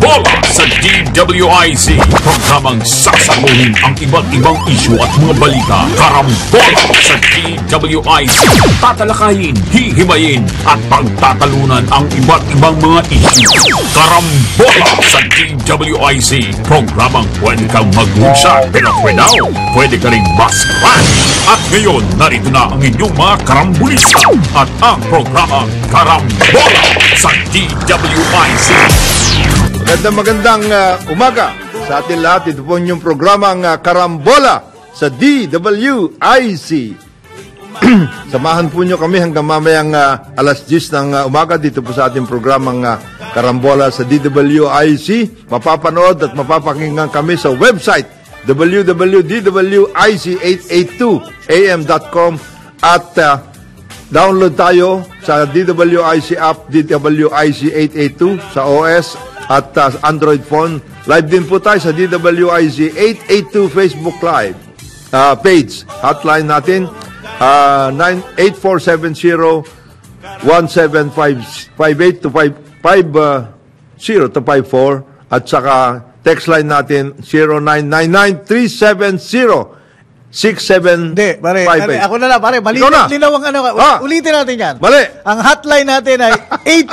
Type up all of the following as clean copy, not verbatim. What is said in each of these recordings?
Karambola sa DWIZ. Programang sasagutin ang iba't ibang isyu at mga balita. Karambola sa DWIZ. Tatalakayin, hihimayin at pagtatalunan ang iba't ibang mga isyu. Karambola sa DWIZ. Programang pwede kang maghusay pero for now, pwede ka rin mas-crash. At ngayon, narito na ang inyong mga karambulista at ang programang Karambola sa DWIZ. Magandang umaga sa atin lahat. Ito po yung programang Karambola sa DWIZ. Samahan po nyo kami hanggang mamayang alas 10 ng umaga dito po sa ating programang Karambola sa DWIZ. Mapapanood at mapapakinggan kami sa website www.DWIZ882am.com at download tayo sa DWIZ app, DWIZ882 sa OS at Android phone. Live din po tayo sa DWIZ882 Facebook Live page. Hotline natin 8470-1758 to 50-54 at saka text line natin 0999-370-6758. Hindi, pare, ako na lang, pare, mali linaw ang ano. Ulitin natin yan. Mali. Ang hotline natin ay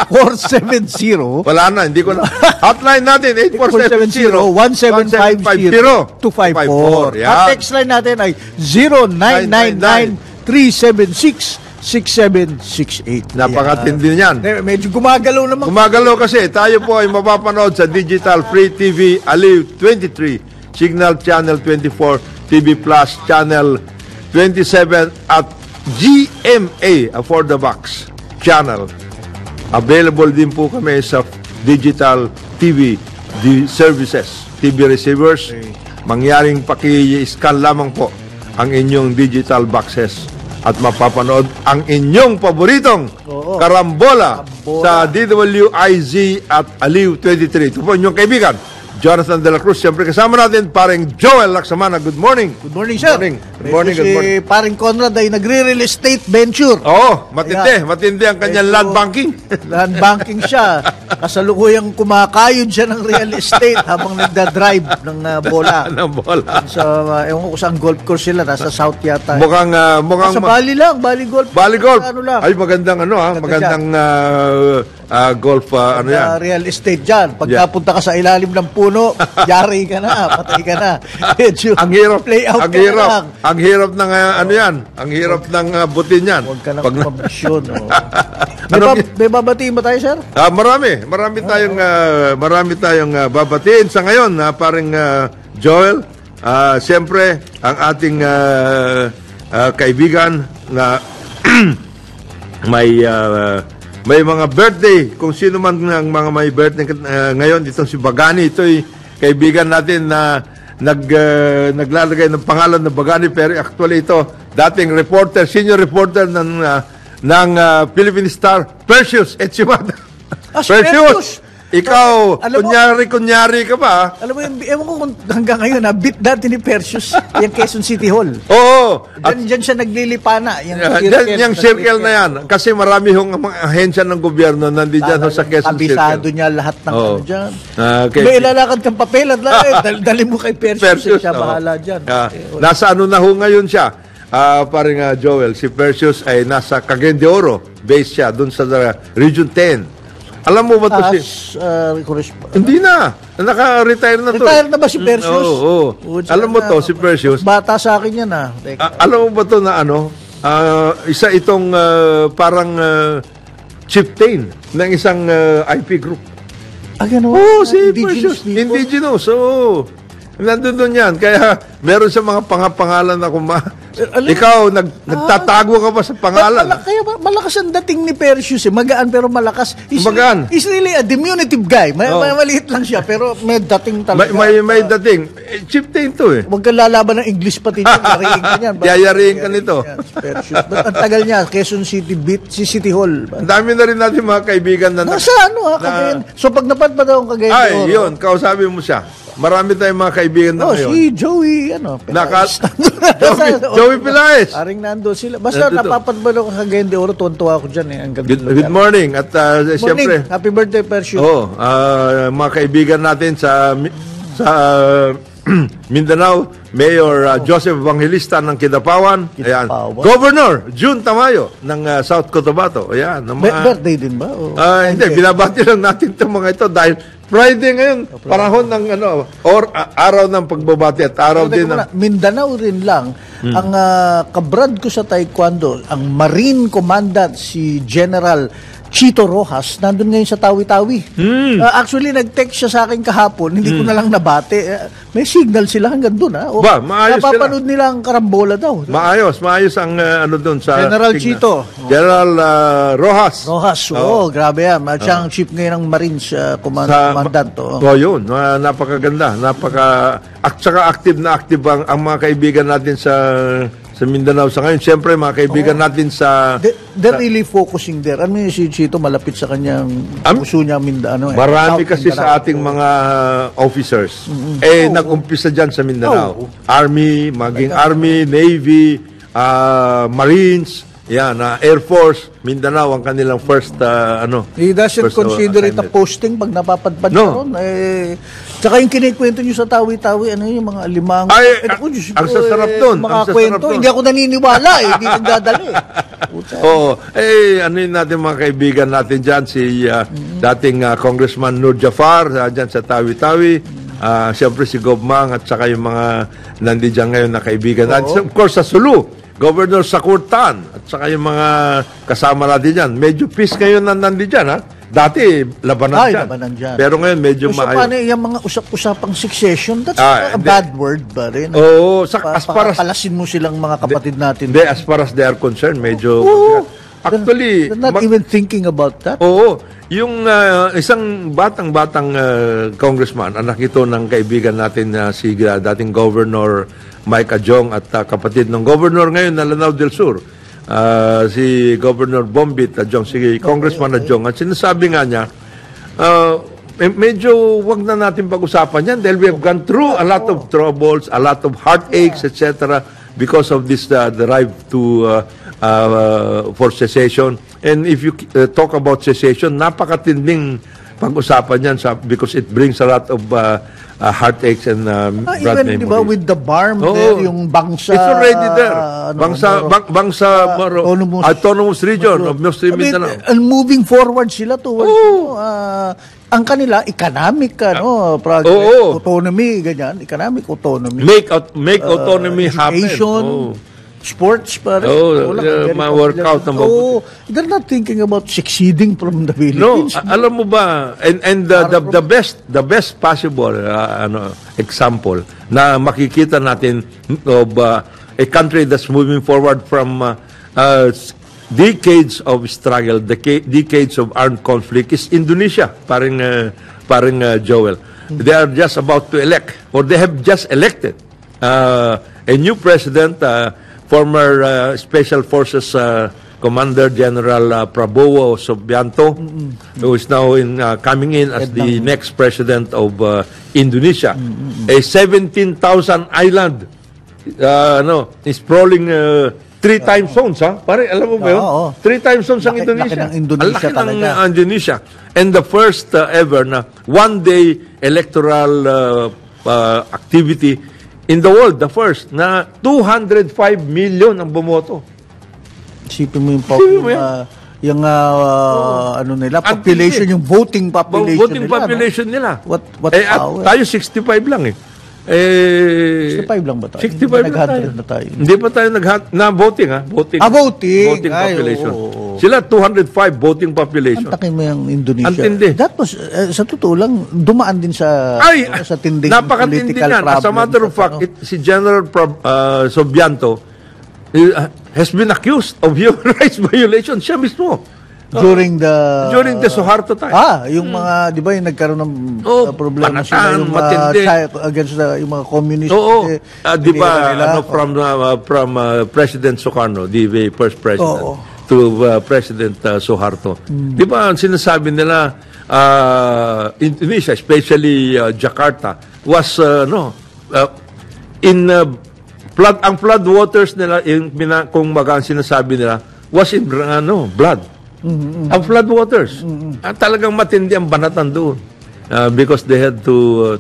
8470. Wala na, hindi ko na. Hotline natin 8470-1750-254. Yeah. At text line natin ay 0999-376-6768. Napakatindi niyan. Medyo gumagalaw naman. Gumagalaw kasi. Tayo po ay mapapanood sa Digital Free TV Aliw 23, Signal Channel 24, TV Plus Channel 27 at GMA For the Box Channel. Available din po kami sa Digital TV Services, TV receivers. Mangyaring paki-scan lamang po ang inyong digital boxes at mapapanood ang inyong paboritong Karambola sa DWIZ at Aliw 23. Ito po inyong kaibigan, Jonathan De La Cruz. Siyempre kasama natin paring Joel Laksamana. Good morning. Good morning, sir. Good morning. Good morning. Si paring Conrad ay nagre-real estate venture. Oo, matindi ang kanyang land banking. Land banking siya. Kasalukuyang kumakayod siya ng real estate habang nagda-drive ng bola. Ng bola. Ewan ko saan golf course sila. Nasa South yata. Mukhang sa Bali lang. Bali Golf. Bali Golf. Ano lang. Ay, magandang magandang golf, yan. Real estate dyan. Pagkapunta ka sa ilalim ng puno, yari ka na, patay ka na. Ang hirap. Play out ang hirap. Ang hirap ng yan. Ang hirap ng butin yan. Huwag ka nang mabisyon. May babatiin ba tayo, sir? Marami tayong babatiin sa ngayon, paring Joel. Siyempre, ang ating kaibigan na may mga birthday, kung sino man ng mga may birthday ngayon, itong si Bagani, ito'y kaibigan natin na naglalagay ng pangalan ng Bagani, pero actually ito, dating reporter, senior reporter ng Philippine Star, Perseus Etchimada. Perseus! Ikaw, kunyari ka ba? Alam mo yun, ewan ko kung hanggang ngayon, bit dati ni Perseus, yung Quezon City Hall. Oo. Diyan siya naglilipana. Yung circle na yan. Kasi marami hong mga ahensya ng gobyerno nandiyan sa Quezon City. Kabisado niya lahat ng ano dyan. Okay. May ilalakad kang papel at dali mo kay Perseus siya, bahala dyan. Nasa ano na ho ngayon siya? Paring Joel, si Perseus ay nasa Cagayan de Oro. Base siya, dun sa Region 10. Alam mo ba ito Hindi na. Naka-retire na to. Retire na ba si Perseus? Oo. Alam mo to, si Perseus. Bata sa akin yan alam mo ba to na isa itong parang chieftain ng isang IP group. Gano'n? Oo, si Perseus. Indigenous. Oo. Nandun doon yan. Kaya meron sa mga pangalan na ikaw, nagtatago ka ba sa pangalan? Kaya malakas ang dating ni Perseus. Magaan pero malakas. Magaan. He's really a diminutive guy. Maliit lang siya pero may dating talaga. May dating. Chieftain to Huwag kang lalaban ng English pati dyan. Yariin ka niyan. Yayariin ka nito. Perseus. Ba't ang tagal niya? Quezon City Beat, si City Hall. Ang dami na rin natin mga kaibigan na nasa Cagayan. So pag napadpad daw ang Cagayan de Oro. Yun. Kausapin mo siya. Marami tayong mga kaibigan na ngayon. Si Joey, Pelaez. Joey Pelaez. Aring nando sila. Basta Nandito. napapadbalo ka kagende oro, tuwan-tuwa ako dyan. Ang ganda ng Good lugar. morning. At Morning. siyempre, Happy birthday, Percio. mga kaibigan natin sa Mindanao, Mayor Joseph Evangelista ng Kidapawan. Ayan. Kidapawan. Governor June Tamayo ng South Cotabato. Ayan. Ng mga, Birthday din ba? hindi, binabati lang natin itong mga ito dahil Friday ngayon, panahon ng araw ng pagbabati at araw din ng... Mindanao rin lang. Ang kabrad ko sa Taekwondo, ang Marine Commandant, si General Chito Rojas, nandun ngayon sa Tawi-Tawi. Actually, nag-text siya sa akin kahapon, hindi ko na lang nabate. May signal sila hanggang doon. Ba, maayos sila. Napapanood nila ang karambola daw. Maayos ang doon sa... General signal. Chito. General Rojas. Rojas, grabe yan. Siya ang chief ngayon ng Marines Commandant. Yun. Napakaganda. At saka active na active ang mga kaibigan natin sa Mindanao sa ngayon. Siyempre, mga kaibigan natin sa... They're really focusing there. Ano yung si Chito, malapit sa kanyang puso niya Mindanao. Marami kasi sa ating mga officers. Nag-umpisa dyan sa Mindanao. Army, maging Army, Navy, Marines, Air Force, Mindanao ang kanilang first He doesn't first, consider it a assignment. posting pag napapadpad No. ron. Tsaka yung kinikwento nyo sa Tawi-Tawi, yung mga limang... Ang sasarap doon. Mga Ang sasarap kwento, doon. hindi ako naniniwala hindi nagdadali. Natin mga kaibigan natin dyan, si dating Congressman Nur Jafar, dyan sa Tawi-Tawi, siyempre si Gobmang at saka yung mga nandiyan ngayon na kaibigan natin. Of course, sa Sulu, Governor Sakurtan at saka yung mga kasama natin dyan. Medyo peace ngayon na nandiyan, ha? Dati, labanan dyan. Pero ngayon, medyo maayos. Paano yung mga usap-usapang succession? That's a hindi. bad word ba rin? Oo, as far as... Palasin mo silang mga kapatid natin. Hindi, as far as they are concerned, medyo... Actually... They're not even thinking about that. Oo. Yung isang batang congressman, anak ito ng kaibigan natin si dating Governor Mike Adjong at kapatid ng Governor ngayon na Lanao del Sur, si Governor Bombit Adjong, si Congressman Adjong. At sinasabi nga niya, medyo wag na natin pag-usapan yan dahil we have gone through a lot of troubles, a lot of heartaches, etc. because of this drive to for secession. And if you talk about secession, napakatinding pag-usapan yan because it brings a lot of heartaches and bad even, memories. diba, with the BARM there, yung Bangsa... It's already there. Bangsa Autonomous Region of Muslim Mindanao. And moving forward sila towards, ang kanila, economic, autonomy, ganyan, economic autonomy. Make autonomy happen. Education, sports pa rin. Ma-workout ng they're not thinking about succeeding from the No, Philippines. alam mo ba, and the best possible example na makikita natin of a country that's moving forward from decades of struggle, decades of armed conflict is Indonesia, paring Joel. They are just about to elect, or they have just elected a new president, former Special Forces Commander General Prabowo Subianto, who is now coming in as the next president of Indonesia. A 17,000 island, sprawling 3 time zones, ha? Pare, alam mo ba yun? 3 time zones ang Indonesia. Laki ng Indonesia talaga. Indonesia. And the first ever na one-day electoral activity in the world, the first, na 205 million ang bumoto. Isipin mo yung population, yung voting population nila. What power? Tayo 65 lang eh. 65 lang ba tayo? 65 lang tayo. Na tayo. Hindi pa tayo voting, ha? Voting. Voting Population. Sila 205 voting population. Antakin mo yung Indonesia. Antindi. That was, sa totoo lang, dumaan din sa tinding napakatindi political niyan. problem. As a matter of fact, si General Subianto has been accused of human rights violation. Siya mismo. During the Suharto time. Yung mga, di ba, yung nagkaroon ng problema panatan, sila, yung matindi. Against yung mga communist. Di ba, from President Sukarno, the first president, to President Suharto. Di ba, ang sinasabi nila, Indonesia, especially Jakarta, was in ang flood waters nila kung baga ang sinasabi nila was in blood. Ang flood waters. Talagang matindi ang banatan doon. Because they had to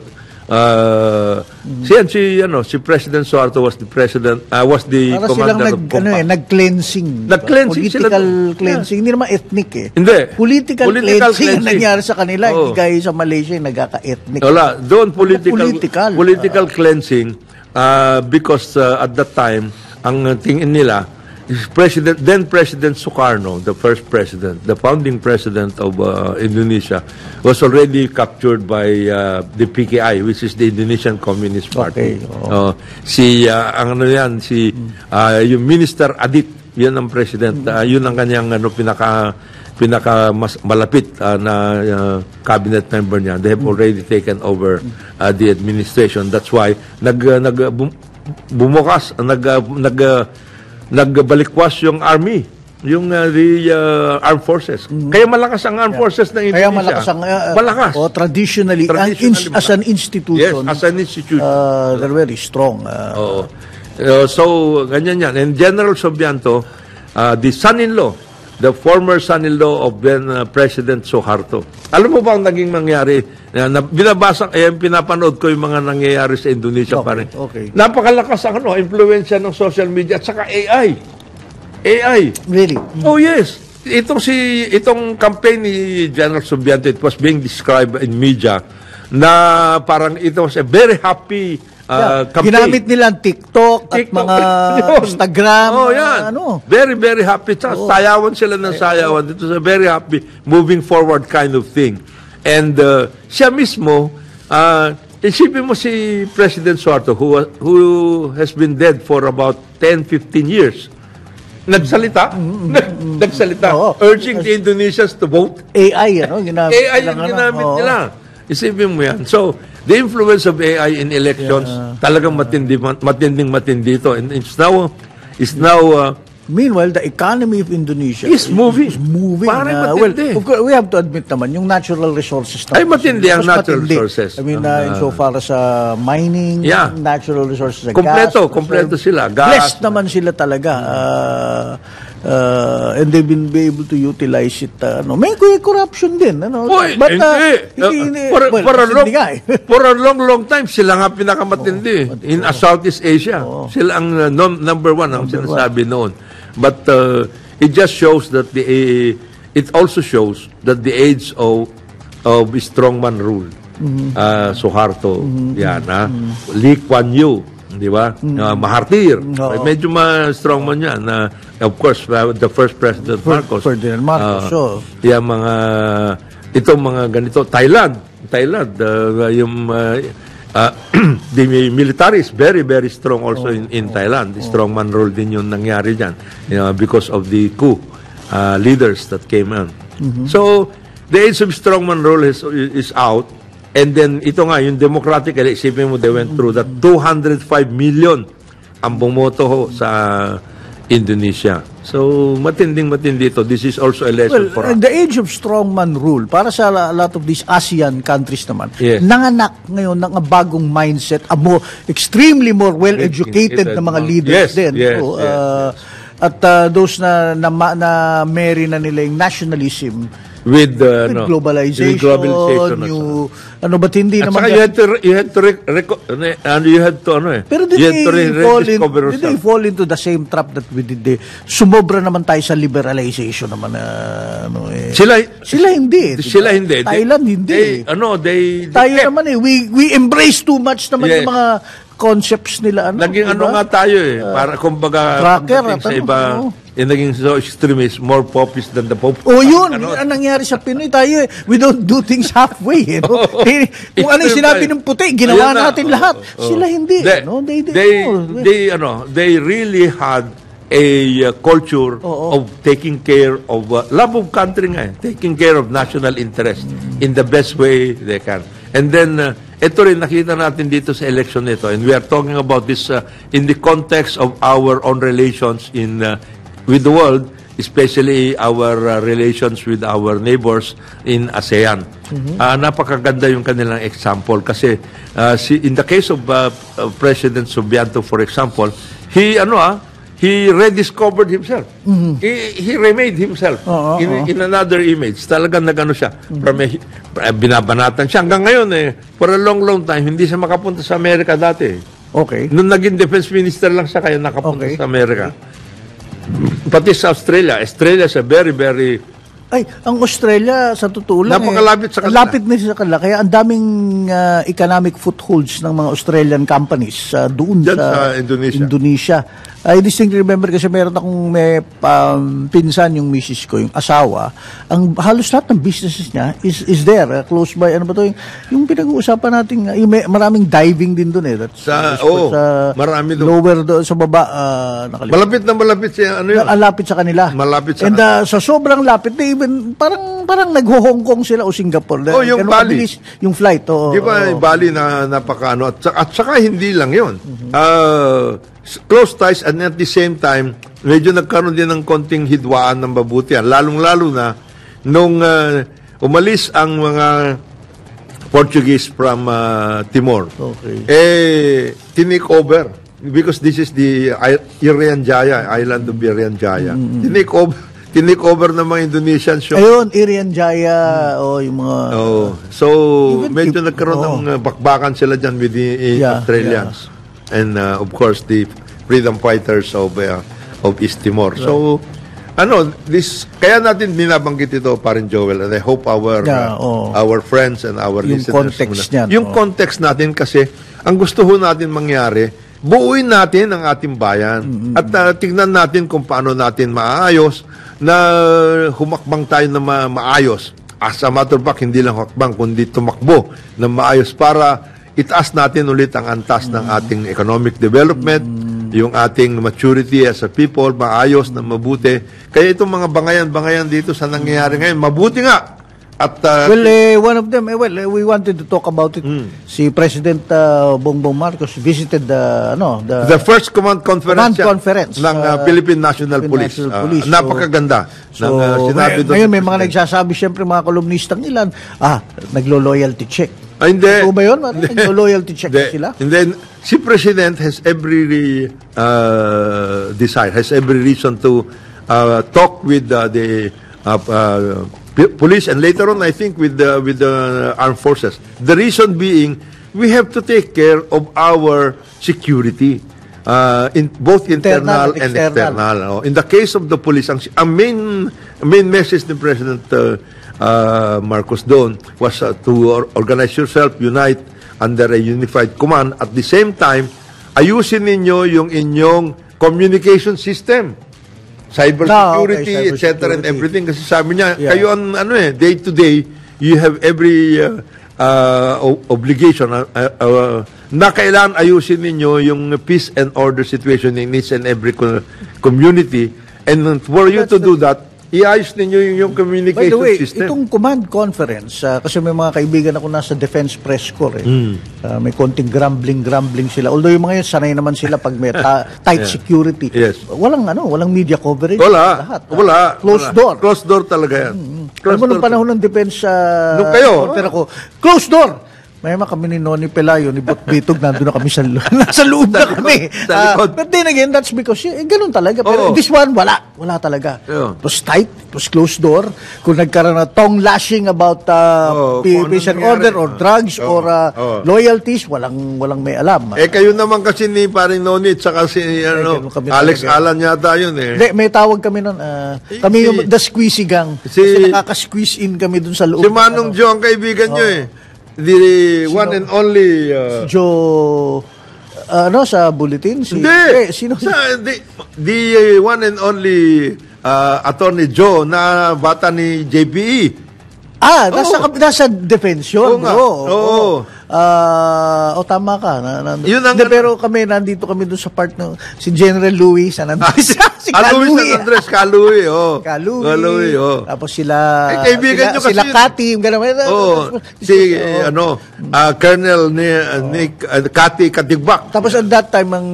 si President Suharto was the president, was the Para commander silang of Compact. nag-cleansing. Nag-cleansing sila Political doon. cleansing. Hindi naman ethnic eh. Hindi. Political cleansing ang nangyari sa kanila. Oo. Hindi gaya sa Malaysia yung nagkaka-ethnic. Wala. Doon Political. political cleansing because at that time, ang tingin nila, then President Sukarno, the first president, the founding president of Indonesia, was already captured by the PKI, which is the Indonesian Communist Party. Okay. Yung Minister Adit, yun ang president. Yun ang kanyang pinaka mas malapit na cabinet member niya. They have already taken over the administration. That's why nagbalikwas yung army, yung the armed forces. Kaya malakas ang armed forces ng Indonesia. Kaya malakas ang malakas. Traditionally as an institution. Yes, as an institution. They're very strong. Oo. So ganyan yan. And General Subianto, the son-in-law, the former son-in-law of then President Suharto. Alam mo ba ang naging mangyari? Pinapanood ko yung mga nangyayari sa Indonesia pa rin. Okay. Napakalakas ang influensya ng social media at saka AI. AI. Really? Oh yes. Itong campaign ni General Subianto, it was being described in media na parang it was a very happy campaign. Ginamit nila ang TikTok at mga Instagram. Oh, yan. Very, very happy. Sayawan sila ng sayawan. It was a very happy, moving forward kind of thing. And siya mismo, isipin mo si President Suharto, who has been dead for about 10-15 years. Nagsalita. Nagsalita. Urging the Indonesians to vote. AI, ginamit AI yung ginamit nila. Isipin mo yan. So, the influence of AI in elections, talagang matindi ito. And it's now meanwhile, the economy of Indonesia is moving. Well, Parang matindi. of course, we have to admit naman, yung natural resources. Ay, matindi ang natural resources. I mean, insofar sa mining, natural resources, kompleto sila. Gas. Blessed naman sila talaga. And they've been able to utilize it. May corruption din. For a long time, sila nga pinakamatindi in Southeast Asia. Sila ang number one ang sinasabi noon. But it just shows that it also shows that the age of strongman rule, Suharto, Lee Kuan Yew, di ba? Mahathir. Medyo strongman yan. Of course, the first President Marcos. Ferdinand Marcos, itong mga ganito. Thailand, yung the military is very, very strong also in Thailand. The strongman rule din yung nangyari dyan because of the coup leaders that came in. So, the age of strongman rule is out. And then, ito nga, yung democratic, isipin mo, they went through that 205 million ang bumoto sa Indonesia. So, matinding-matindi ito. This is also a lesson for us. The age of strongman rule, para sa a lot of these ASEAN countries naman, nanganak ngayon ng bagong mindset, extremely more well-educated na mga leaders din. At those na marry na nila yung nationalism, with globalization, ba't hindi at naman... saka you had to Pero did they fall into the same trap that we did? Sumobra naman tayo sa liberalization naman. Sila hindi. Thailand hindi. Tayo naman we embrace too much naman yung mga concepts nila. Naging tayo para kumbaga sa iba, naging so extremist, more populist than the Pope. Yun. Ang nangyari sa Pinoy tayo, we don't do things halfway. Kung ano yung sinabi ng puti, ginawa natin lahat. Sila hindi. They really had a culture of taking care of love of country taking care of national interest in the best way they can. And then ito rin nakita natin dito sa election nito, and we are talking about this in the context of our own relations with the world. especially our relations with our neighbors in ASEAN. Napakaganda yung kanilang example kasi in the case of President Subianto, for example, he rediscovered himself. He remade himself in another image. Talagang nagano siya. Binabanatan siya. Hanggang ngayon, for a long, long time, hindi siya makapunta sa Amerika dati. Okay. Nung naging defense minister lang siya, kaya nakapunta sa Amerika. Pati sa Australia. Australia is a very, very... Ay, ang Australia, sa totoo lang, napakalapit sa kanila. Lapit na sa kanila. Kaya ang daming economic footholds ng mga Australian companies doon sa Indonesia. I distinctly remember kasi meron akong pinsan yung misis ko, yung asawa. Ang halos lahat ng businesses niya is there, close by. Ano ba to? Yung pinag-uusapan natin, maraming diving din doon eh. Marami doon. Lower doon, sa baba. Malapit na malapit siya. Lapit sa kanila. Malapit sa kanila. And sa sobrang lapit, even parang nag-Hong Kong sila o Singapore. Yung Bali. Yung flight. Di ba Bali na napakaano? At saka hindi lang yun. Close ties and at the same time, medyo nagkaroon din ng konting hidwaan ng mabutihan. Lalong-lalo na nung umalis ang mga Portuguese from Timor. Okay. Tinake over. Because this is the Irian Jaya, island of Irian Jaya. Tinake over ng mga Indonesians. Ayun, Irian Jaya, yung mga... So, medyo nagkaroon ng bakbakan sila dyan with the Australians. And of course, the freedom fighters of East Timor. Right. So, kaya natin binabanggit ito, Parin Joel, and I hope our friends and our listeners... Yung context natin kasi, ang gusto ho natin mangyari, buuin natin ang ating bayan at tignan natin kung paano natin maayos na humakbang tayo na maayos. As a matter of fact, hindi lang hakbang, kundi tumakbo na maayos para itaas natin ulit ang antas ng ating economic development, yung ating maturity as a people, maayos na mabuti. Kaya itong mga bangayan dito sa nangyayari ngayon, mabuti nga. At, one of them, we wanted to talk about it. Si President Bongbong Marcos visited the first command conference ng Philippine National Police. Napakaganda. Ngayon may mga nagsasabi, siyempre mga kolumnistang ilan, naglo-loyalty check. Hindi. Ito ba yun? Naglo-loyalty check sila? And then, si President has every desire, has every reason to talk with the police and later on I think with the armed forces. The reason being we have to take care of our security in both internal and external. In the case of the police, ang main message ni President Marcos doon was to organize yourself, unite under a unified command. At the same time, ayusin ninyo yung inyong communication system. Cybersecurity, etc. and everything. Kasi sabi niya, kayo day to day, you have every obligation na kailangan ayusin ninyo yung peace and order situation in each and every community. And for you to do that, iayos ninyo yung communication system. Itong command conference, kasi may mga kaibigan ako nasa Defense Press Corps may konting grumbling sila. Although yung mga yun, sanay naman sila pag may tight security. Yes. Walang media coverage. Wala. Closed door. Closed door talaga yan. Nung panahon ng defense nung kayo, closed door! May kami ni Noni Pelayo, ni Bitog, nandun na kami nasa loob na kami. But then again, that's because, ganun talaga. Pero this one, wala talaga. It was tight, it was closed door. Kung nagkaroon na tongue lashing about peace and order or drugs or loyalties, walang may alam. Kayo naman kasi ni Paring Noni at saka si Alex Alan yata yun May tawag kami nun. Kami yung the squeezy gang. Kasi nakaka-squeeze in kami dun sa loob. Si Manong Joe ang kaibigan nyo The one and only Joe sa bulletin sino the one and only Attorney Joe na bata ni JPE. Nasa defense yun. tama ka. Yun ang- Pero nandito kami doon sa part ng si General Louis, si Luis San Andres, Kaluwi, Kaluwi. Tapos sila, kaibigan nyo kasi sila yun. Kati, gano'n. Colonel Nick Kati Katigbak. Tapos at that time, ang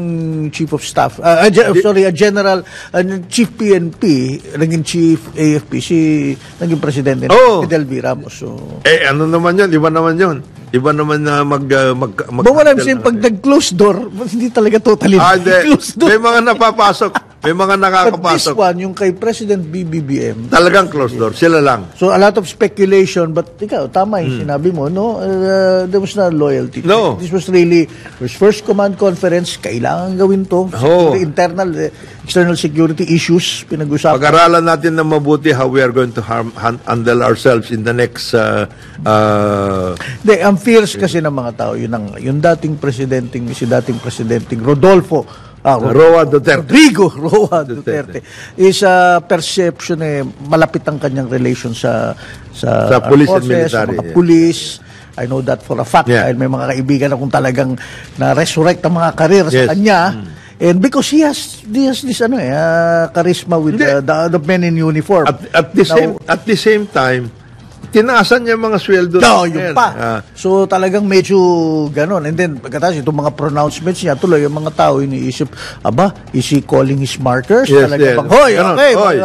Chief of Staff, General, Chief PNP, naging Chief AFP, naging Presidente, Fidel V. Ramos. So, ano naman yun? Iba naman yun. Iba naman na but what I'm saying, pag nag-close door, hindi talaga totally close door. May mga napapasok. May mga But this nakakapasok. one, yung kay President BBBM, Talagang closed door. Sila lang. so a lot of speculation, but ikaw, tama yung sinabi mo, no? There was no loyalty. No. This was really, first command conference, kailangan gawin to. Internal, external security issues, pinag-usapan. Pag-aralan natin na mabuti how we are going to handle ourselves in the next Ang fears kasi ng mga tao, yung dating presidenting Rodolfo, Roa Duterte. Rodrigo Roa Duterte is perception malapit ang kanyang relation sa police and forces, military, sa mga yeah. police. I know that for a fact. Yeah. Dahil may mga kaibigan akong talagang na-resurrect ang mga karir sa kanya. And because he has this charisma with the men in uniform. At the same time, tinaasan niya mga sweldo. Yung pa. So talagang medyo ganon. And then pagkatapos itong mga pronouncements niya, tuloy yung mga tao iniisip, is he calling his markers? Yes, Talagang yes. hoy, Ganon, okay. hoy.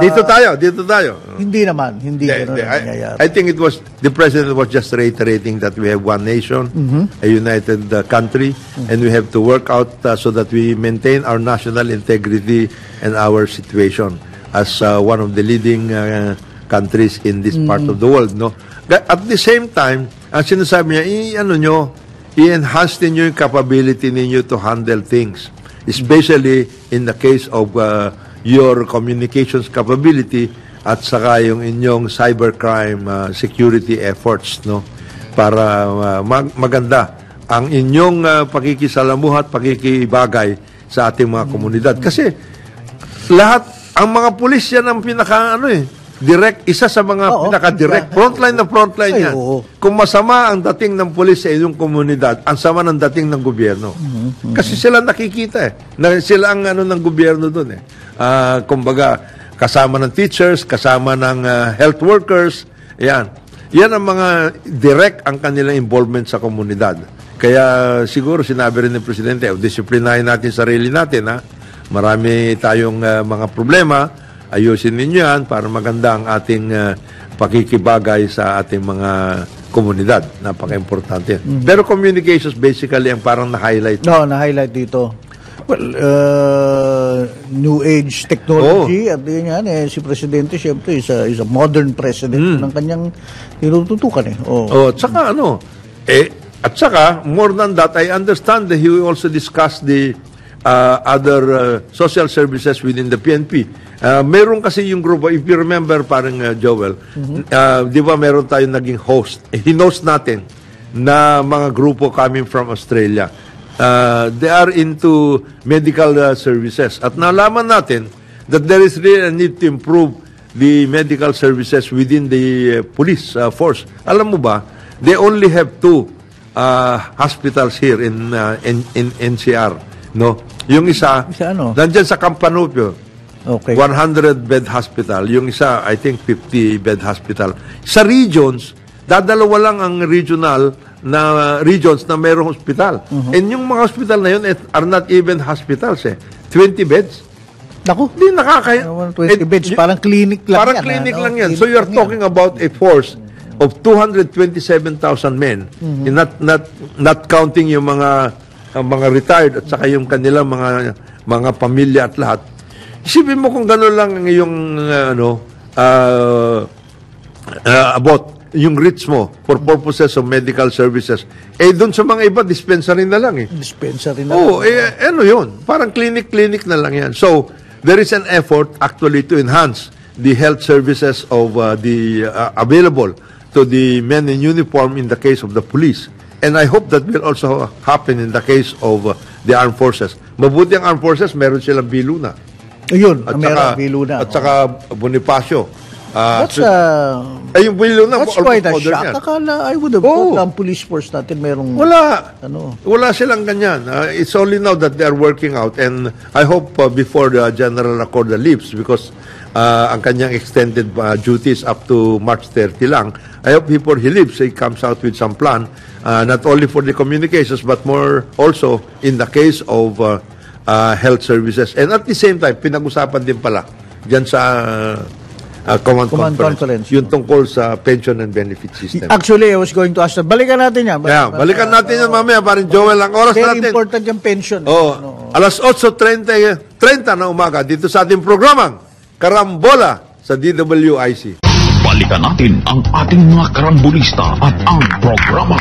Dito tayo. Hindi naman, hindi ganon ang nangyayari. I think the president was just reiterating that we have one nation, a united country, and we have to work out so that we maintain our national integrity and our situation as one of the leading countries in this part of the world, no? At the same time, ang sinasabi niya, i-enhance ninyo yung capability ninyo to handle things, especially in the case of your communications capability at saka yung inyong cybercrime security efforts, no? Para maganda ang inyong pakikisalamuha at pakikibagay sa ating mga komunidad. Kasi lahat, ang mga pulis yan ang direct, isa sa mga pinaka-direct, frontline yan. Kung masama ang dating ng pulis sa inyong komunidad, ang sama ng dating ng gobyerno. Kasi sila nakikita sila ang ng gobyerno doon kumbaga, kasama ng teachers, kasama ng health workers, yan ang mga direct ang kanilang involvement sa komunidad. Kaya siguro sinabi rin ng Presidente, disiplinahin natin sarili natin, marami tayong mga problema, ayusin ninyo yan para maganda ang ating pakikibagay sa ating mga komunidad. Napaka-importante. Pero communications basically ang parang na-highlight. Na-highlight dito. Well, new age technology at yan si Presidente siyempre is a modern president ng kanyang tinututukan at saka more than that, I understand that he will also discuss the other social services within the PNP. Meron kasi yung grupo, if you remember parang Joel, di ba meron tayong naging host, hinost natin na mga grupo coming from Australia. They are into medical services. At nalaman natin that there is really a need to improve the medical services within the police force. Alam mo ba, they only have 2 hospitals here in NCR. No? Yung isa, nandyan sa Campanupio. Okay. 100-bed hospital. Yung isa, I think 50-bed hospital. Sa regions, dadalawa lang ang regional na regions na mayroong hospital. And yung mga hospital na yun are not even hospitals 20 beds. Naku. Hindi nakakaya. 20 beds, parang clinic lang parang clinic lang yan. So you're talking about a force of 227,000 men. Not counting yung mga retired at saka yung kanilang mga pamilya at lahat. Isipin mo kung gano'n lang yung about yung reach mo for purposes of medical services. Doon sa mga iba, dispensary na lang Dispensary na lang. Yun? Parang clinic na lang yan. So, there is an effort actually to enhance the health services of the available to the men in uniform in the case of the police. And I hope that will also happen in the case of the armed forces. Mabuti ang armed forces, meron silang Biluna. Ayun, At meron Biluna. At saka Bonifacio. Yung billion na, That's quite a almost shock. yan. Akala, I would have thought ang police force natin merong... Wala. Ano? Wala silang ganyan. It's only now that they're working out, and I hope before the General Accorda leaves, because ang kanyang extended duties up to March 30 lang, I hope before he leaves, he comes out with some plan, not only for the communications, but more also in the case of health services. And at the same time, pinag-usapan din pala dyan sa Command Conference. Yung tungkol sa pension and benefit system. Actually, I was going to ask that. Balikan natin yan. Balikan natin yan mamaya. Parang Joel, ang oras very natin. Very important yung pension. Alas 8:30 na umaga dito sa ating programang Karambola sa DWIC. Balikan natin ang ating mga karambulista at ang programa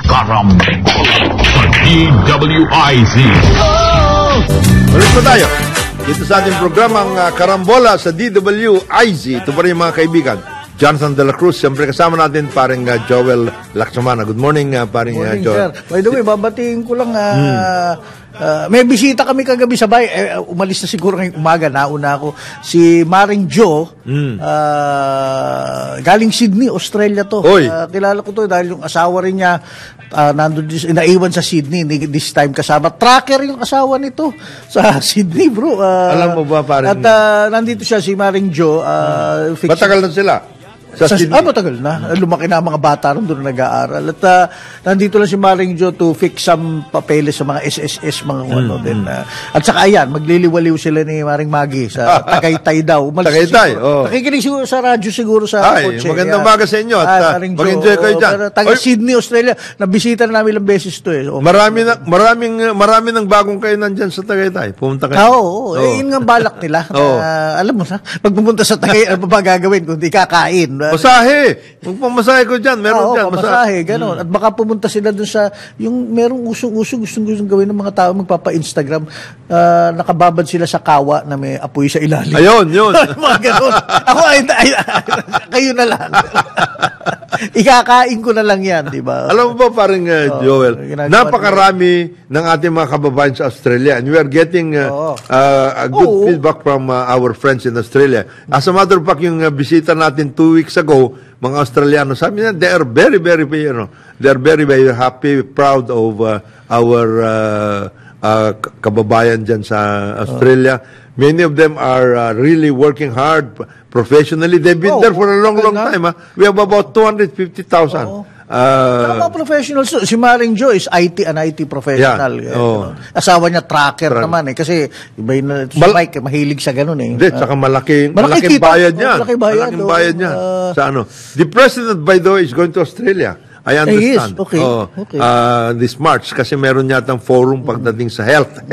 Karambola sa DWIC. Balik pa tayo. Dito sa ating programang Karambola sa DWIZ. Ito pa rin mga kaibigan. Jonathan De La Cruz, siyempre kasama natin paring Joel Laksamana. Good morning, paring morning, Joel. Sir. By the way, babatiin ko lang, may bisita kami kagabi sa bahay. Umalis na siguro ngayong umaga, nauna ako. Si Maring Jo, galing Sydney, Australia to. Kilala ko to dahil yung asawa rin niya, nandun, naiwan sa Sydney, this time kasama. Tracker yung asawa nito sa Sydney, bro. Alam mo ba, paring... At nandito siya, si Maring Jo. Matagal na sila? Matagal na. Lumaki na ang mga bata rin doon nag-aaral. At nandito lang si Maring Jo to fix some papeles sa mga SSS, mga ano din. At saka ayan, magliliwaliw sila ni Maring Maggie sa Tagaytay daw. Tagaytay, Nakikinig siguro sa radyo siguro sa kotse. Magandang umaga sa inyo at mag-enjoy kayo dyan. Taga Sydney, Australia. Nabisita na namin ilang beses to eh. Marami ng bagong kayo nandyan sa Tagaytay. Pumunta kayo. Yun nga balak nila. Alam mo na, pag pumunta sa Tagaytay, ano pa gagawin kundi kakain? Masahe. Magpamasahe ko dyan. Meron dyan. Masahe. Ganon. At baka pumunta sila dun sa, yung merong usong-usong gustong gawin ng mga tao magpapa-Instagram. Nakababad sila sa kawa na may apoy sa ilalim. Ayun, yun. Mga ganon. Ako, kayo na lang. Ikakain ko na lang yan, di ba? Alam mo ba, paring Joel, napakarami ng ating mga kababayan sa Australia, and we are getting a good feedback from our friends in Australia. As a matter of fact, yung bisita natin 2 weeks ago, mga Australiano, sabi niya, they are very, very, very happy, proud of our kababayan dyan sa Australia. Many of them are really working hard professionally. They've been there for a long time. We have about 250,000. Mga professionals. Si Maring Jo is an IT professional. Asawa niya tracker naman eh. Kasi iba yun, Mike, mahilig sa ganun eh. Hindi, saka malaking bayad niya. Malaking bayad niya. Sa ano. The president, by the way, is going to Australia. I understand. Okay. This March, kasi meron yatang forum pagdating sa health.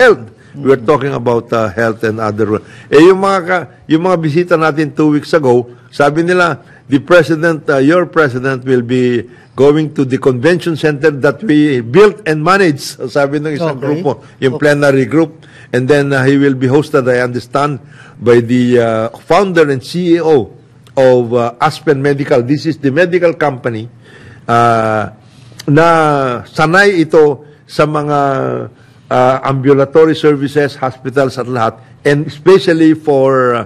We're talking about health and other. Yung mga bisita natin 2 weeks ago, sabi nila, the president, your president will be going to the convention center that we built and managed. Sabi ng isang grupo, yung plenary group. And then he will be hosted, I understand, by the founder and CEO of Aspen Medical. This is the medical company na sanay ito sa mga ambulatory services, hospitals at lahat, and especially for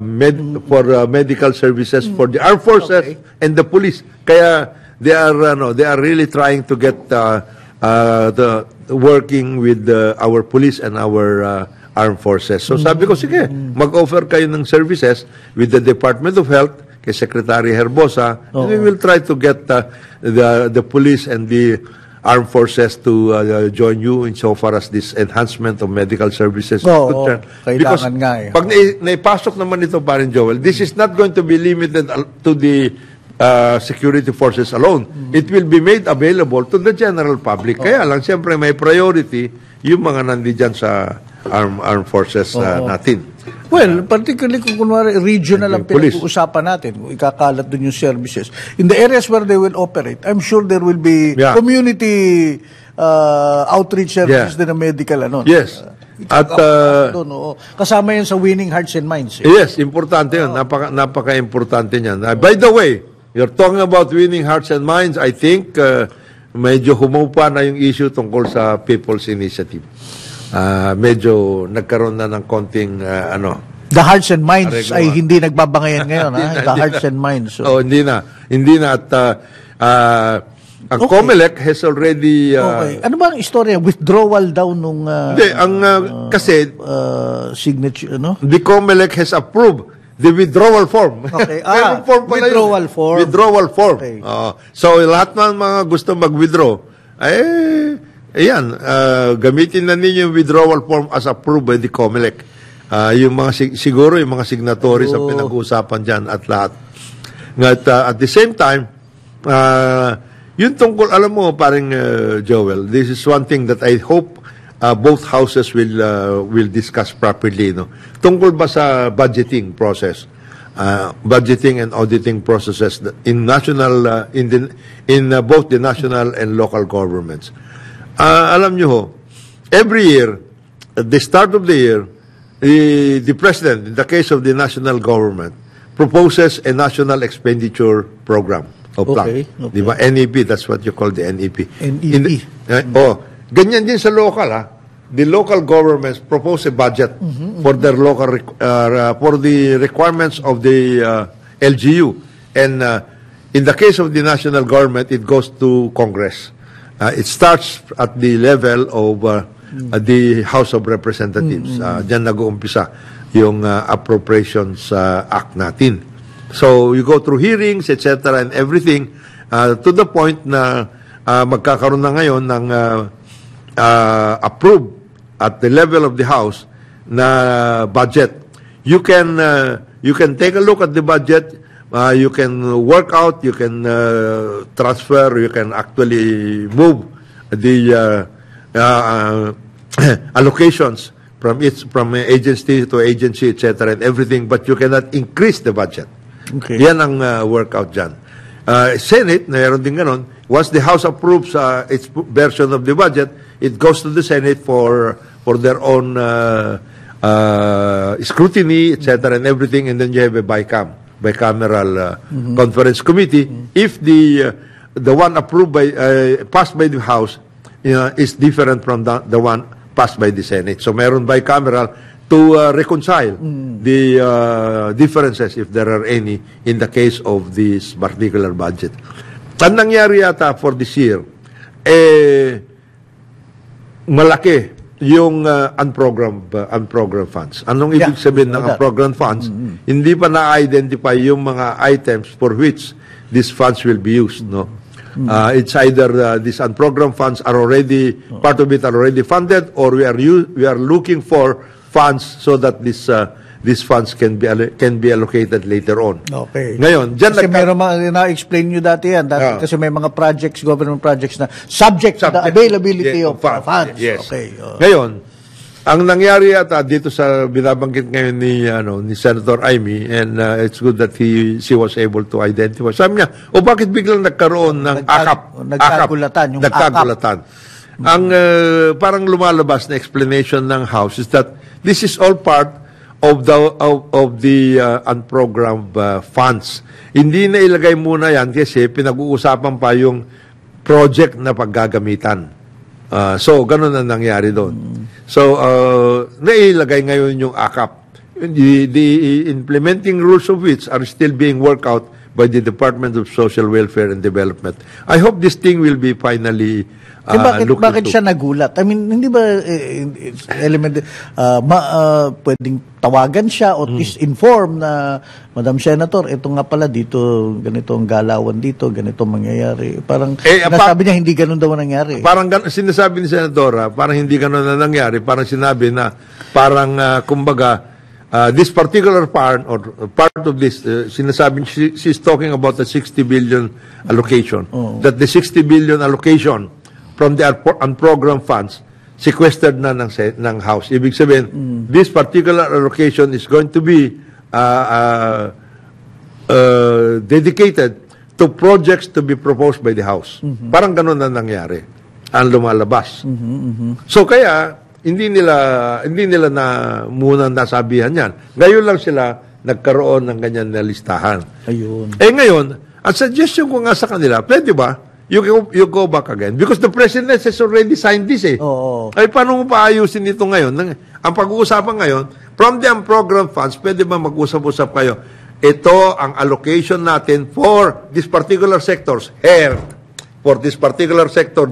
medical services for the armed forces and the police. Kaya they are really trying to get the working with our police and our armed forces. So sabi ko, sige, mag-offer kayo ng services with the Department of Health, kay Secretary Herbosa, and we will try to get the police and the armed forces to join you insofar as this enhancement of medical services is concerned. Because pag naipasok naman ito, parin Joel, this is not going to be limited to the security forces alone. It will be made available to the general public. Kaya lang, siyempre, may priority yung mga nandiyan sa armed forces natin. Well, particularly kung kunwari regional ang pinag-uusapan natin, kung ikakalat dun yung services. In the areas where they will operate, I'm sure there will be community outreach services din na medical. Yes. At kasama yan sa Winning Hearts and Minds. Yes, importante yun. Napaka-importante niyan. By the way, you're talking about Winning Hearts and Minds, I think medyo humupa na yung issue tungkol sa People's Initiative. Medyo nagkaroon na ng konting The hearts and minds Aregwa. ay hindi nagbabangayan ngayon. Ha? The hearts and minds. So. Oh, hindi na. Hindi na. At ang Okay. COMELEC has already... Okay. Ano ba ang istorya? Withdrawal daw nung Hindi, kasi signature, ano? the COMELEC has approved the withdrawal form. Okay. Merong form pala withdrawal yun. form. Withdrawal form. Okay. So, lahat ng mga gusto mag-withdraw, ayan, gamitin na ninyo yung withdrawal form as approved by the COMELEC. Yung mga siguro, yung mga signatories ang pinag-uusapan dyan at lahat. At the same time, yun tungkol, alam mo, paring Joel, this is one thing that I hope both houses will discuss properly, no? Tungkol ba sa budgeting process, budgeting and auditing processes in national, in both the national and local governments. Alam nyo ho, every year, at the start of the year, the president, in the case of the national government, proposes a national expenditure program. O plan. Okay. Di ba? NEP, that's what you call the NEP. NEP. Ganyan din sa local, ha? The local governments propose a budget for their local, for the requirements of the LGU. And in the case of the national government, it goes to Congress. It starts at the level of the House of Representatives. Diyan nag-uumpisa yung Appropriations Act natin. So, you go through hearings, etc. and everything to the point na magkakaroon na ngayon ng approved at the level of the House na budget. You can take a look at the budget, you can work out, you can transfer, you can actually move the allocations from agency to agency, etc. and everything, but you cannot increase the budget. Okay. Yan ang workout dyan. Senate, mayroon din ganon. Once the House approves its version of the budget, it goes to the Senate for their own scrutiny, etc. and everything, and then you have a bicameral conference committee. If the one approved by passed by the House is different from the one passed by the Senate. So mayroon bicameral to reconcile the differences, if there are any, in the case of this particular budget. Ang nangyari yata for this year, malaki yung unprogrammed funds. Anong ibig sabihin ng unprogrammed funds? Hindi pa na-identify yung mga items for which these funds will be used, no? It's either these unprogrammed funds are already, part of it are already funded, or we are looking for funds so that these funds can be allocated later on. Okay. Ngayon, dyan kasi meron mga na-explain nyo dati yan. Kasi may mga projects, government projects na subject to the availability of funds. Yes. Okay. Ngayon, ang nangyari yata dito sa binabanggit ngayon ni Senator Amy, and it's good that she was able to identify. Sabi niya, bakit biglang nagkaroon ng nagkagulatan, nagkagulatan. Ang parang lumalabas na explanation ng House is that this is all part of the unprogrammed funds. Hindi na ilagay muna yan kasi pinag-uusapan pa yung project na paggagamitan. So, ganun ang nangyari doon. So, nailagay ngayon yung AKAP. The implementing rules of which are still being worked out by the Department of Social Welfare and Development. I hope this thing will be finally bakit siya nagulat? I mean, hindi ba pwedeng tawagan siya o inform na, Madam Senator, ito nga pala dito, ganito ang galawan dito, ganito mangyayari. Parang nasabi niya hindi ganun daw nangyari. Parang sinasabi ni Senadora, parang hindi ganun na nangyari. Parang sinabi na, kumbaga, this particular part of this, sinasabi, she's talking about the 60 billion allocation. That the 60 billion allocation from the unprogrammed funds sequestered na ng House. Ibig sabihin, this particular allocation is going to be dedicated to projects to be proposed by the House. Parang ganun na nangyari ang lumalabas. So kaya hindi nila na muna nasabihan yan. Ngayon lang sila nagkaroon ng ganyan na listahan. Ayun. Ngayon, ang suggestion ko nga sa kanila, pwede ba? You go back again. Because the President has already signed this eh. Oo. Ay, paano mo paayusin ito ngayon? Ang pag-uusapan ngayon, From the unprogrammed funds, pwede ba mag-usap-usap kayo? Ito ang allocation natin for this particular sectors, health, for this particular sector,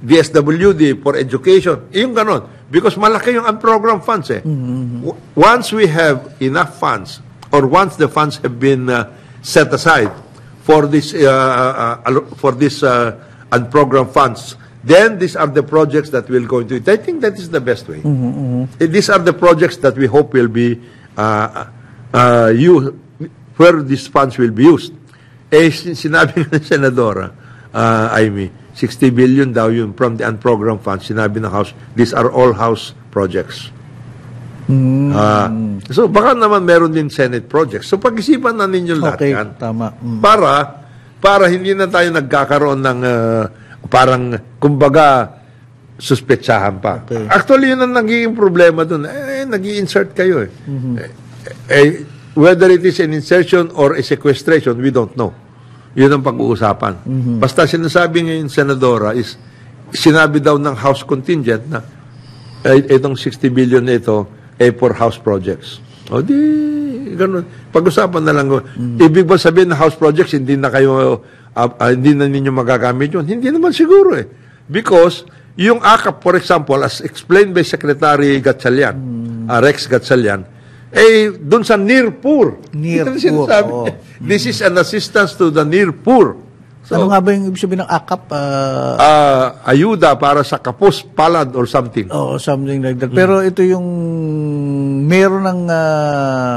DSWD, for education, yung ganon. Because malaki yung unprogrammed funds eh. Once we have enough funds, or once the funds have been set aside for this unprogrammed funds, then these are the projects that will go into it. I think that is the best way. These are the projects that we hope will be used, where these funds will be used. Eh, sinabi ng Senadora, Amy, 60 billion daw yun from the unprogrammed funds. Sinabi ng House, these are all House projects. So, baka naman meron din Senate projects. So, pag-isipan na ninyo lahat Okay, yan. tama. Para hindi na tayo nagkakaroon ng parang, kumbaga, suspetsahan pa. Okay. Actually, yun ang nagiging problema dun. Nag-i-insert kayo eh. Whether it is an insertion or a sequestration, we don't know. Yun ang pag-uusapan. Basta sinasabi ngayon, Senadora, is sinabi daw ng House contingent na itong 60 billion na ito ay for House projects. O di, ganun. Pag-usapan na lang. Ibig ba sabihin na House projects, hindi na kayo, hindi na ninyo magagamit yun? Hindi naman siguro eh. Because, yung AKAP, for example, as explained by Secretary Gatchalian, Rex Gatchalian, dun sa near poor. Near Ito yung sinasabi poor, niya. This is an assistance to the near poor. So, Ano nga ba yung ibig sabihin ng AKAP? ayuda para sa kapos, palad, or something. Something like that. Pero ito yung meron ng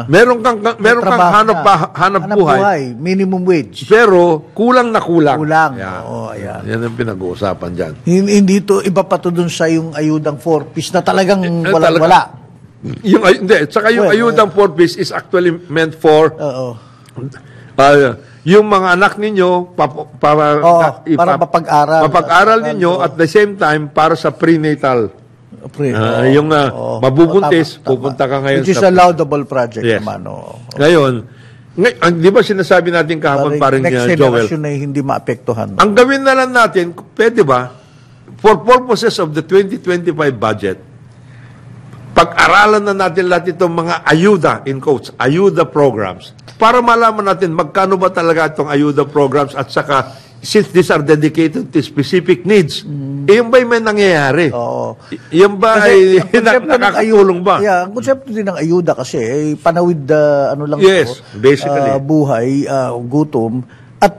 Meron kang trabaho hanap buhay, minimum wage. pero kulang na kulang. Kulang. Yan. Oo, ayan. Yan ang pinag-uusapan dyan. Hindi to, iba pa to dun sa yung ayudang 4-piece na talagang talaga. wala. Hindi, saka yung ayudang 4-piece is actually meant for Oo. yung mga anak ninyo para mapag-aral. Mapag-aral ninyo at the same time para sa prenatal. Yung mabubuntis, Tama. pupunta ka ngayon Which is a laudable project Yes. naman. Ngayon, di ba sinasabi natin kahapon parang next Joel? generation ay hindi maapektuhan. Ang gawin na lang natin, pwede ba, for purposes of the 2025 budget, pag-aralan na natin lahat itong mga ayuda, in quotes, ayuda programs, para malaman natin magkano ba talaga itong ayuda programs at saka, since these are dedicated to specific needs, yung ba may nangyayari? Oo. Yung ba ay nakakatulong ba? Yeah, ang konsepto din ng ayuda kasi ay panawid Yes, basically. buhay, gutom at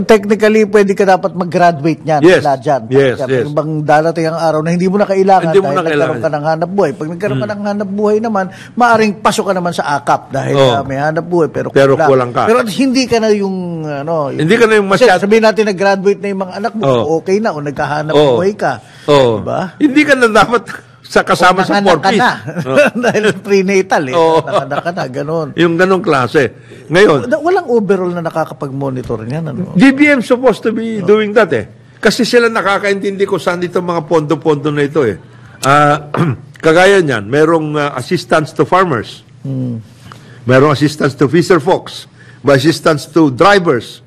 technically pwede ka dapat mag-graduate niyan Yes. dyan. Yes, yes. Yung bang darating ang araw na hindi mo na kailangan Hindi mo dahil na nagkaroon kailangan. ka ng hanap buhay. Pag nagkaroon ka ng hanap buhay naman, maaring pasok ka naman sa AKAP dahil may hanap buhay pero kulang ka. Pero hindi ka na yung Hindi ka na yung kasi masyad... sabihin natin nag-graduate na yung mga anak mo, okay na o nagkahanap buhay ka. Diba? Hindi ka na dapat sa kasama sa Nanganak ka 4-piece. na. Dahil prenatal eh. Oo. Nanganak ka na, ganun. Yung ganong klase. Ngayon, Walang overall na nakakapag-monitor niyan. Ano? DBM supposed to be doing that eh. Kasi sila nakakaintindi ko saan itong mga pondo-pondo na ito eh. Kagaya niyan, merong assistance to farmers. Merong assistance to fisher folks. May assistance to drivers.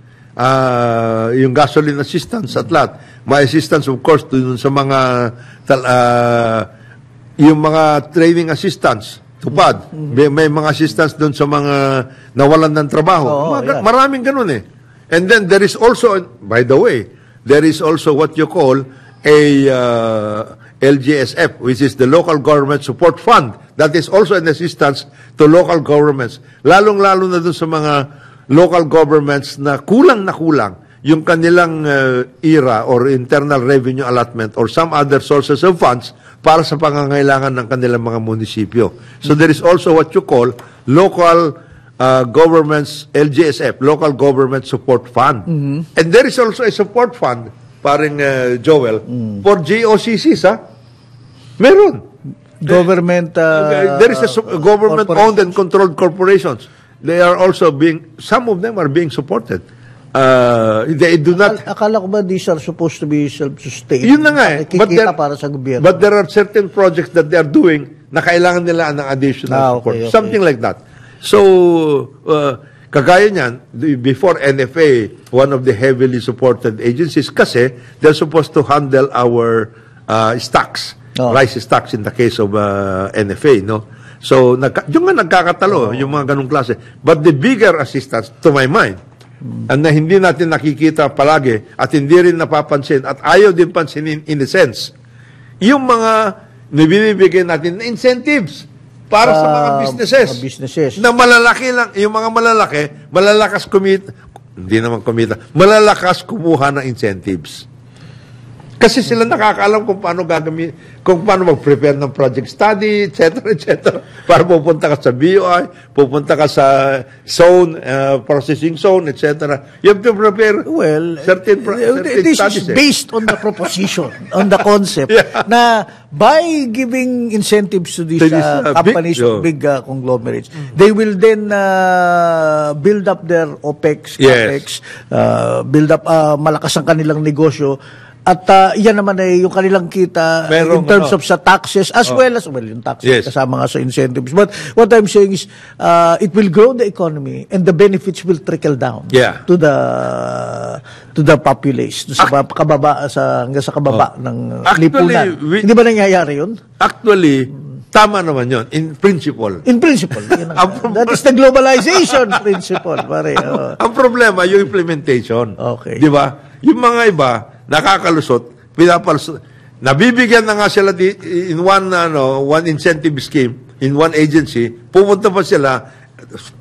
Yung gasoline assistance at lahat. May assistance of course to sa mga yung mga training assistance, tupad. May mga assistance doon sa mga nawalan ng trabaho. Maraming ganun eh. And then there is also, by the way, there is also what you call a LGSF, which is the Local Government Support Fund. That is also an assistance to local governments. Lalong-lalo na doon sa mga local governments na kulang yung kanilang IRA or Internal Revenue Allotment or some other sources of funds para sa pangangailangan ng kanilang mga munisipyo. So there is also what you call local governments, LGSF, Local Government Support Fund. And there is also a support fund, paring Joel, for GOCCs, ha? Meron. Government There is a government-owned and controlled corporations. They are also some of them are being supported. They do not... Akala ko ba these are supposed to be self-sustained? Yun na nga eh. Kikita para sa gobyerno. But there are certain projects that they are doing na kailangan nila ng additional support. Okay. Something like that. So, kagaya niyan, before NFA, one of the heavily supported agencies, kasi they're supposed to handle our stocks. rice stocks in the case of NFA, no? So, yung nga nagkakatalo, yung mga ganong klase. But the bigger assistance, to my mind, na hindi natin nakikita palagi at hindi rin napapansin at ayaw din pansinin in a sense, yung mga nabibigay natin na incentives para sa mga businesses na malalaki lang, yung mga malalakas malalakas kumuha ng incentives. Kasi sila nakakaalam kung paano kung paano mag-prepare ng project study, etc. Para pupunta ka sa BOI, pupunta ka sa zone, processing zone, etc. You have to prepare certain this studies. is based on the proposition, on the concept, na by giving incentives to these companies, big conglomerates, they will then build up their OPEX, CAPEX, build up malakas ang kanilang negosyo. At yan naman ay yung kanilang kita in terms of sa taxes as well as yung taxes kasama nga sa incentives. But what I'm saying is it will grow the economy and the benefits will trickle down to the populace, sa kababa hanggang sa kababa ng lipunan. Hindi ba nangyayari yun? Actually, tama naman yun, in principle. In principle. That is the globalization principle. Pare, ang problema, yung implementation. Okay. Di ba? Yung mga iba, nakakalusot, nabibigyan na nga sila in one incentive scheme, in one agency, pupunta pa sila,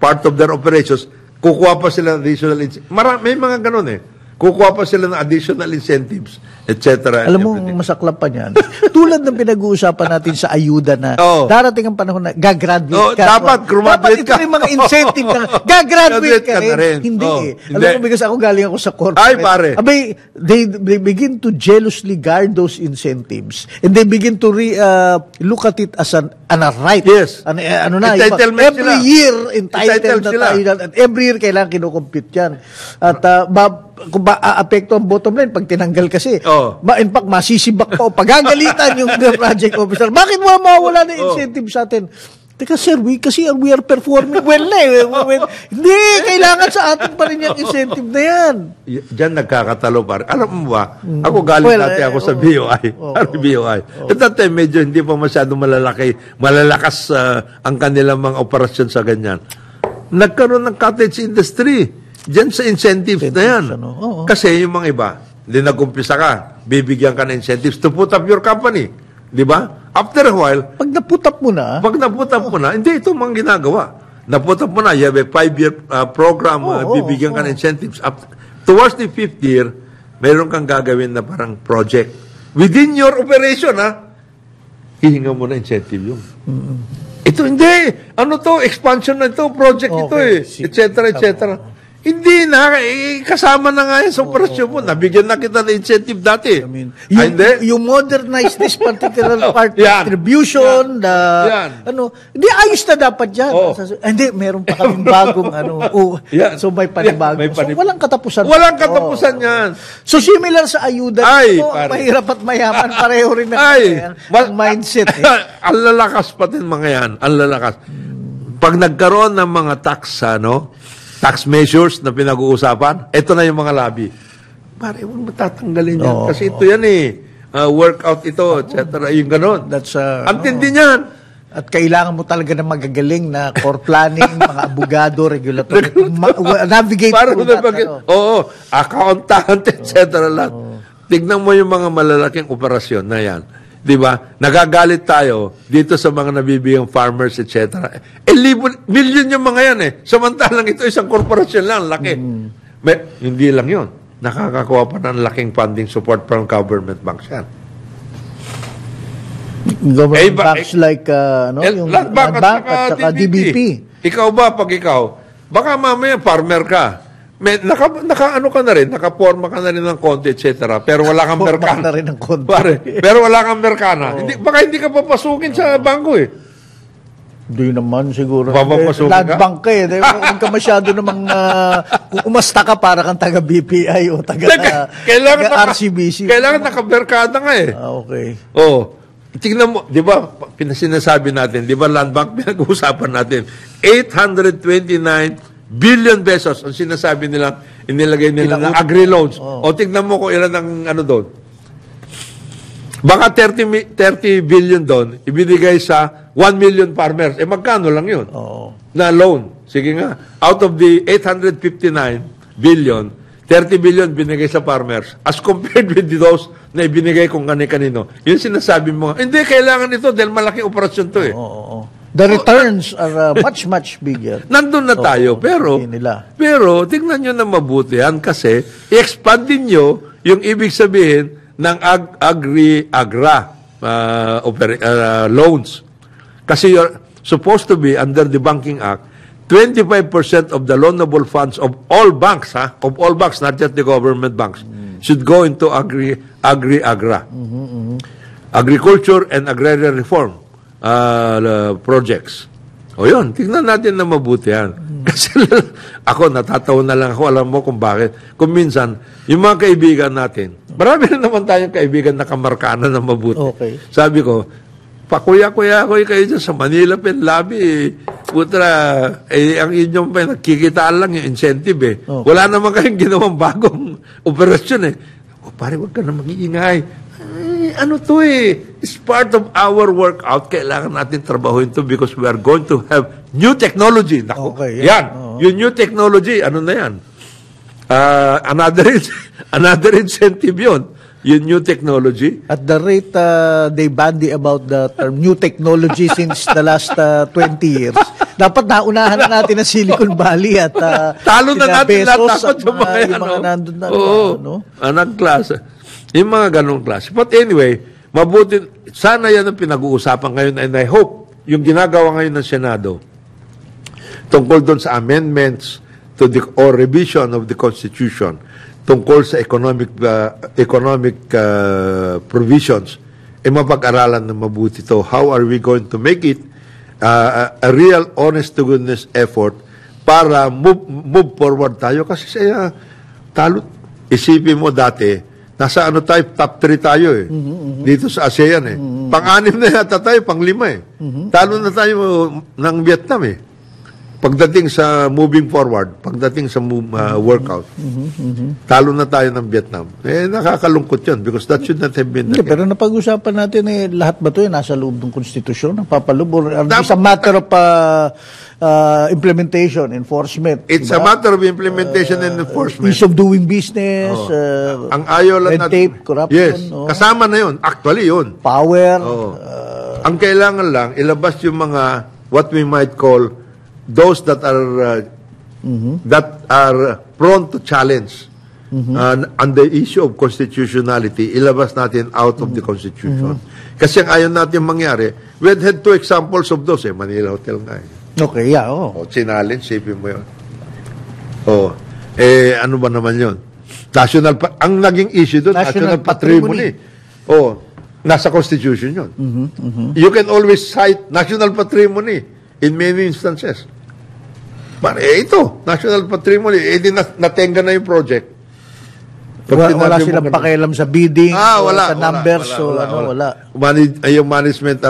part of their operations, kukuha pa sila ng additional incentives. May mga ganun kukuha pa sila ng additional incentives, etc. Alam mo, masaklap pa niyan. Tulad ng pinag-uusapan natin sa ayuda na darating ang panahon na gagraduate ka. Dapat graduate ka. Dapat ito rin mga incentive na gagraduate ka rin. Hindi Alam mo, because ako galing ako sa corporate. Ay, pare. Abay, they begin to jealously guard those incentives and they begin to look at it as a right. Yes. Every year, entitled na tayo. At every year, kailangan kinukompute yan. At kung aapekto ang bottom line pag tinanggal kasi. In fact, masisibak pa o pagagalitan yung project officer. Bakit mawawala na incentive sa atin? Teka sir, we are performing well hindi, kailangan sa atin pa rin yung incentive na yan. Diyan nagkakatalo pare. Alam mo ba, ako galing dati ako sa BOI. BOI. At that time, medyo hindi pa masyadong malalakas ang kanilang mga operasyon sa ganyan. Nagkaroon ng cottage industry. Diyan sa incentives na yan. Kasi yung mga iba, hindi nag-umpisa ka, bibigyan ka ng incentives to put up your company. Di ba? After a while, pag naput up mo na, hindi ito mga ginagawa. Naput up mo na, you have a 5-year program, bibigyan ka ng incentives. Towards the 5th year, mayroon kang gagawin na parang project. Within your operation, hihinga mo na incentive yun. Ito hindi. Ano to? Expansion na ito. Project ito etc. Hindi na, kasama na nga yan sa operasyon mo. Nabigyan na kita ng incentive dati. You modernize this particular part, distribution, hindi, ayos na dapat yan. Hindi, meron pa kaming bagong, so may panibago. So, walang katapusan. Walang katapusan yan. So, similar sa ayuda, mahirap at mayaman, pareho rin ang mindset. Ang lalakas pa din mga yan. Ang lalakas. Pag nagkaroon ng mga tax measures na pinag-uusapan, ito na yung mga lobby. Pare, huwag matatanggalin yan. Kasi ito yan workout ito, etc. Yung ganon. Antindi niyan. At kailangan mo talaga na magagaling na core planning, mga abogado, regulatory, navigate through that. Accountant, etc. Tignan mo yung mga malalaking operasyon na yan. Di ba? Nagagalit tayo dito sa mga nabibigang farmers, etc. Million yung mga yan Samantalang ito isang korporasyon lang, laki. Hindi lang yun. Nakakakuha pa ng laking funding support from government banks yan. Government banks like yung Land Bank at saka DBP. Ikaw ba, baka mamaya farmer ka. Naka-ano ka na rin, naka-forma ka na rin ng konti, etc. Pero wala kang merkana. Pero wala kang merkana. Baka hindi ka papasukin sa bangko Hindi naman siguro. Papapasukin Land Bank ka Huwag ka masyado namang umasta ka para kang taga-BPI o taga-RCBC. Kailangan naka-merkana nga okay. Tingnan mo, di ba, sinasabi natin, di ba Land Bank, pinag-uusapan natin, 829 billion pesos ang sinasabi nila, inilagay nila na agri-loans. O tignan mo kung ilan ang doon. Baka 30 billion doon, ibinigay sa 1 million farmers. Magkano lang yun? Oo. Na loan. Sige nga. Out of the 859 billion, 30 billion binigay sa farmers. As compared with those na ibinigay kung kani-kanino. Yun sinasabi mo, hindi, kailangan ito dahil malaking operasyon to eh. Oo. The returns are much, much bigger. Nandun na tayo, pero tingnan nyo na mabuti yan kasi i-expand din nyo yung ibig sabihin ng agri-agra loans. Kasi you're supposed to be under the Banking Act, 25% of the loanable funds of all banks, not just the government banks, should go into agri-agra. Agriculture and agrarian reform projects. O yun, tingnan natin na mabuti yan. Kasi ako, natatawa na lang ako, alam mo kung bakit. Kung minsan, yung mga kaibigan natin, marami na naman tayong kaibigan na kamarkana na mabuti. Okay. Sabi ko, pakuya-kuya ko kayo dyan sa Manila Penlabi, putra, ang inyong nagkikitaan lang yung incentive eh. Okay. Wala naman kayong ginawang bagong operasyon eh. Pare, wag ka na mag-iingay. Ano to eh? It's part of our workout. Kailangan natin trabahuin to because we are going to have new technology. Naku, okay, yan. Yung new technology, ano na yan? Another incentive yun. Yung new technology. At the rate they bandy about the term new technology since the last 20 years, dapat naunahan na natin ang Silicon Valley at talo na natin lahat ako sa mga yung mga nandun na. Anong klase. Yung mga ganong klase. But anyway, mabuti, sana yan ang pinag-uusapan ngayon and I hope yung ginagawa ngayon ng Senado tungkol doon sa amendments to the or revision of the Constitution tungkol sa economic provisions mapag-aralan na mabuti to. How are we going to make it a real honest-to-goodness effort para move forward tayo? Kasi siya, isipin mo dati, nasa tayo, top 3 tayo eh. Dito sa ASEAN eh. Pang-6 na yata tayo, pang-5 eh. Talo na tayo ng Vietnam eh. Pagdating sa moving forward, pagdating sa workout, talo na tayo ng Vietnam. Nakakalungkot yun because that should not have been pero napag-usapan natin lahat ba ito nasa loob ng konstitusyon, napapalubor. It's a matter of implementation, enforcement. It's a matter of implementation and enforcement. Ease of doing business, ang ayaw lang red tape, corruption. Yes, kasama na yun. Actually yun. Power. Ang kailangan lang, ilabas yung mga what we might call those that are prone to challenge on the issue of constitutionality, ilabas natin out of the Constitution. Kasi ang ayaw natin mangyari, we had 2 examples of those Manila Hotel nga Okay, yeah, challenge, sipin mo yun. Ano ba naman yun? Ang naging issue doon, national patrimony. Nasa Constitution yun. You can always cite national patrimony in many instances. Ito, national patrimony, natenga na yung project. Wala silang pakialam sa bidding, sa numbers, wala. Yung management,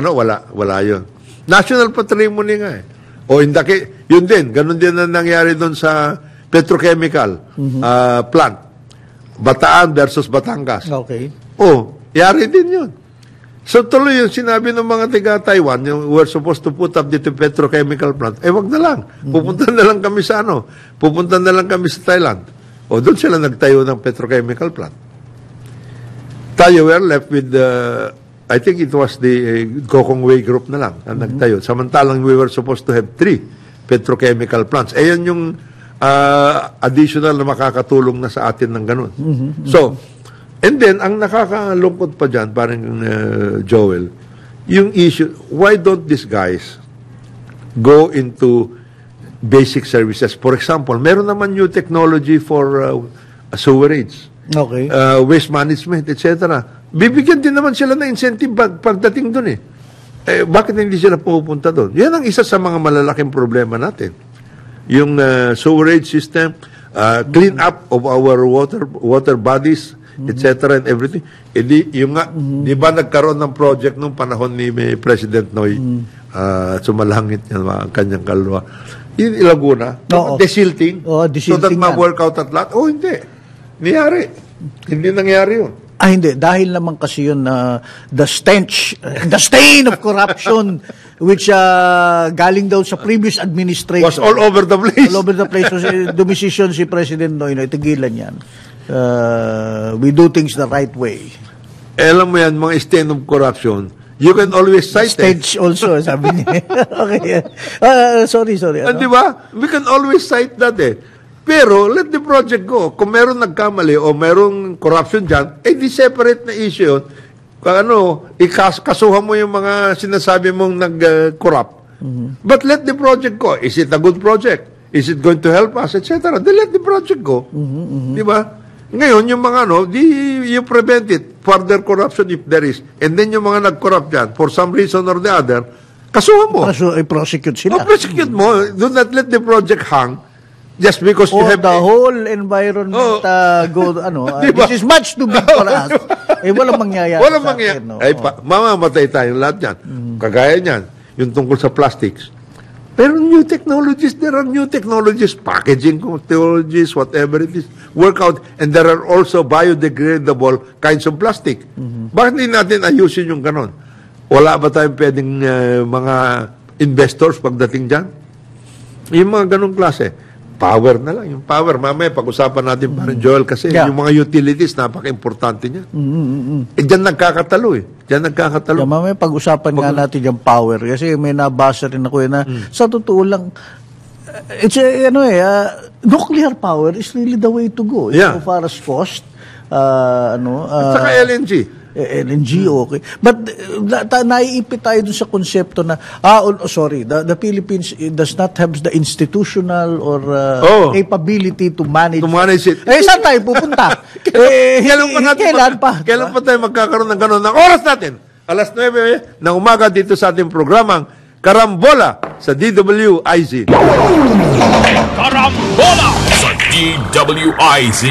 wala yun. National patrimony nga eh. Yun din, ganun din ang nangyari doon sa petrochemical plant. Bataan versus Batangas. Okay. Yari din yun. So tuloy yung sinabi ng mga taga-Taiwan, we're supposed to put up dito petrochemical plant. Wag na lang. Pupunta na lang kami sa Pupunta na lang kami sa Thailand. Doon sila nagtayo ng petrochemical plant. Tayo were left with I think it was the Gokongwei group na lang na nagtayo. Samantalang we were supposed to have 3 petrochemical plants. Ayan yung additional na makakatulong na sa atin ng ganun. So, and then, ang nakakalungkot pa dyan, parang Joel, yung issue, why don't these guys go into basic services? For example, meron naman new technology for sewerage, waste management, etc. Bibigyan din naman sila ng incentive pagdating doon eh. Bakit hindi sila pupunta doon? Yan ang isa sa mga malalaking problema natin. Yung sewerage system, clean up of our water bodies, etc. and everything. Di ba nagkaroon ng project nung panahon ni President Noy, sumalangit ang kanyang kalwa. Yung Laguna, desilting, so that ma-work out at lahat. Hindi. Hindi nangyari yun. Hindi. Dahil naman kasi yun the stain of corruption which galing daw sa previous administration. Was all over the place. All over the place. So, dumisisyon si President Noynoy, tigilan yan. We do things the right way. Alam mo yan, mga stain of corruption, you can always cite Stage also, sabi niya. Okay. Sorry. Di ba? We can always cite that Pero, let the project go. Kung meron nagkamali o merong corruption dyan, di separate na issue yun. Kasuhan mo yung mga sinasabi mong nag-corrupt. But let the project go. Is it a good project? Is it going to help us? Etc. Then let the project go. Di ba? Ngayon, yung mga you prevent it. Further corruption if there is. And then yung mga nag-corrupt dyan, for some reason or the other, kasuhan mo. I-prosecute sila. Prosecute mo. Do not let the project hang. Just because you have the whole environment diba? This is much too big for us. Walang mangyayari. Walang mangyayari. Mamamatay tayong lahat yan. Kagaya niyan, yung tungkol sa plastics. Pero new technologies, there are new technologies, packaging technologies, whatever it is, work out, and there are also biodegradable kinds of plastic. Bakit hindi natin ayusin yung ganon? Wala ba tayong pwedeng mga investors pagdating dyan? Yung mga ganong klase. Power na lang. Yung power, mamaya pag-usapan natin parang Joel kasi yung mga utilities, napaka-importante niya. Diyan nagkakatalo Diyan nagkakatalo. Mamaya pag-usapan nga natin yung power kasi may nabasa rin ako na sa totoo lang, it's nuclear power is really the way to go. So far as cost, at saka LNG. LNG, okay. But naiipit tayo dun sa konsepto na, the Philippines does not have the institutional or capability to manage it. Saan tayo pupunta? Kailan pa? Kailan pa tayo magkakaroon ng gano'n? Ang oras natin, 9:00 ng umaga dito sa ating programang Karambola sa DWIZ. Karambola sa DWIZ.